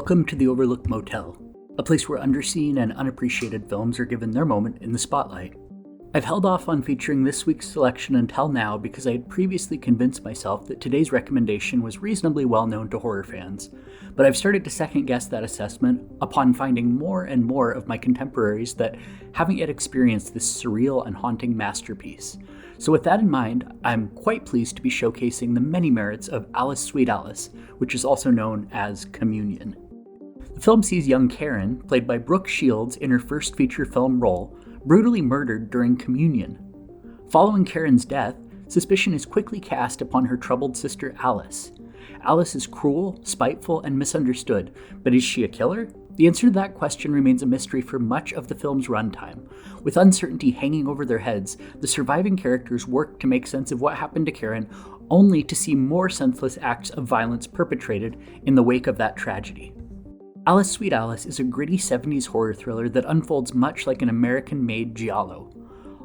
Welcome to the Overlooked Motel, a place where underseen and unappreciated films are given their moment in the spotlight. I've held off on featuring this week's selection until now because I had previously convinced myself that today's recommendation was reasonably well known to horror fans, but I've started to second guess that assessment upon finding more and more of my contemporaries that haven't yet experienced this surreal and haunting masterpiece. So with that in mind, I'm quite pleased to be showcasing the many merits of Alice, Sweet Alice, which is also known as Communion. The film sees young Karen, played by Brooke Shields in her first feature film role, brutally murdered during communion. Following Karen's death, suspicion is quickly cast upon her troubled sister Alice. Alice is cruel, spiteful, and misunderstood, but is she a killer? The answer to that question remains a mystery for much of the film's runtime. With uncertainty hanging over their heads, the surviving characters work to make sense of what happened to Karen, only to see more senseless acts of violence perpetrated in the wake of that tragedy. Alice, Sweet Alice is a gritty 70s horror thriller that unfolds much like an American-made giallo.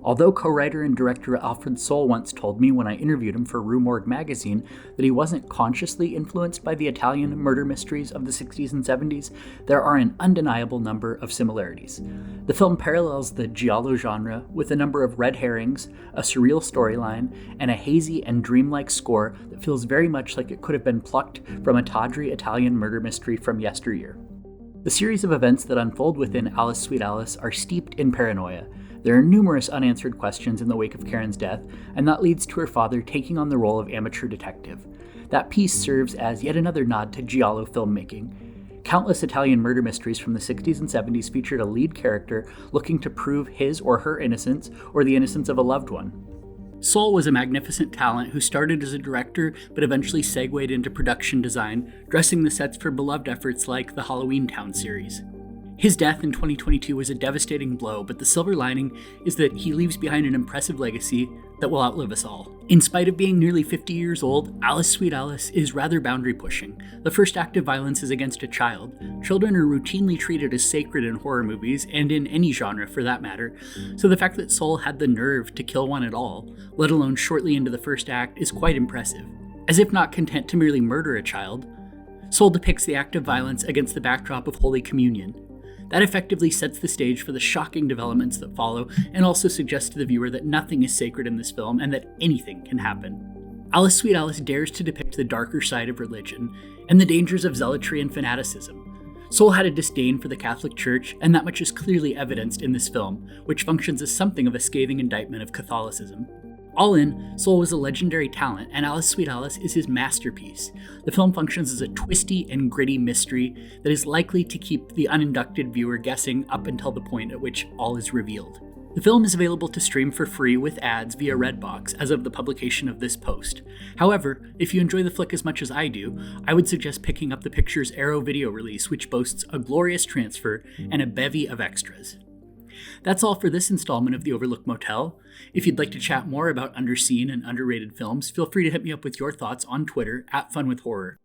Although co-writer and director Alfred Sohl once told me when I interviewed him for Rue Morgue magazine that he wasn't consciously influenced by the Italian murder mysteries of the 60s and 70s, there are an undeniable number of similarities. The film parallels the giallo genre with a number of red herrings, a surreal storyline, and a hazy and dreamlike score that feels very much like it could have been plucked from a tawdry Italian murder mystery from yesteryear. The series of events that unfold within Alice, Sweet Alice are steeped in paranoia. There are numerous unanswered questions in the wake of Karen's death, and that leads to her father taking on the role of amateur detective. That piece serves as yet another nod to giallo filmmaking. Countless Italian murder mysteries from the 60s and 70s featured a lead character looking to prove his or her innocence or the innocence of a loved one. Sohl was a magnificent talent who started as a director but eventually segued into production design, dressing the sets for beloved efforts like the Halloween Town series. His death in 2022 was a devastating blow, but the silver lining is that he leaves behind an impressive legacy that will outlive us all. In spite of being nearly 50 years old, Alice, Sweet Alice is rather boundary-pushing. The first act of violence is against a child. Children are routinely treated as sacred in horror movies, and in any genre for that matter, so the fact that Sohl had the nerve to kill one at all, let alone shortly into the first act, is quite impressive. As if not content to merely murder a child, Sohl depicts the act of violence against the backdrop of Holy Communion. That effectively sets the stage for the shocking developments that follow, and also suggests to the viewer that nothing is sacred in this film and that anything can happen. Alice, Sweet Alice dares to depict the darker side of religion and the dangers of zealotry and fanaticism. Sohl had a disdain for the Catholic Church, and that much is clearly evidenced in this film, which functions as something of a scathing indictment of Catholicism. All in, Sohl was a legendary talent, and Alice, Sweet Alice is his masterpiece. The film functions as a twisty and gritty mystery that is likely to keep the uninducted viewer guessing up until the point at which all is revealed. The film is available to stream for free with ads via Redbox as of the publication of this post. However, if you enjoy the flick as much as I do, I would suggest picking up the Pictures Arrow video release, which boasts a glorious transfer and a bevy of extras. That's all for this installment of the Overlooked Motel. If you'd like to chat more about underseen and underrated films, feel free to hit me up with your thoughts on Twitter @FunWithHorror.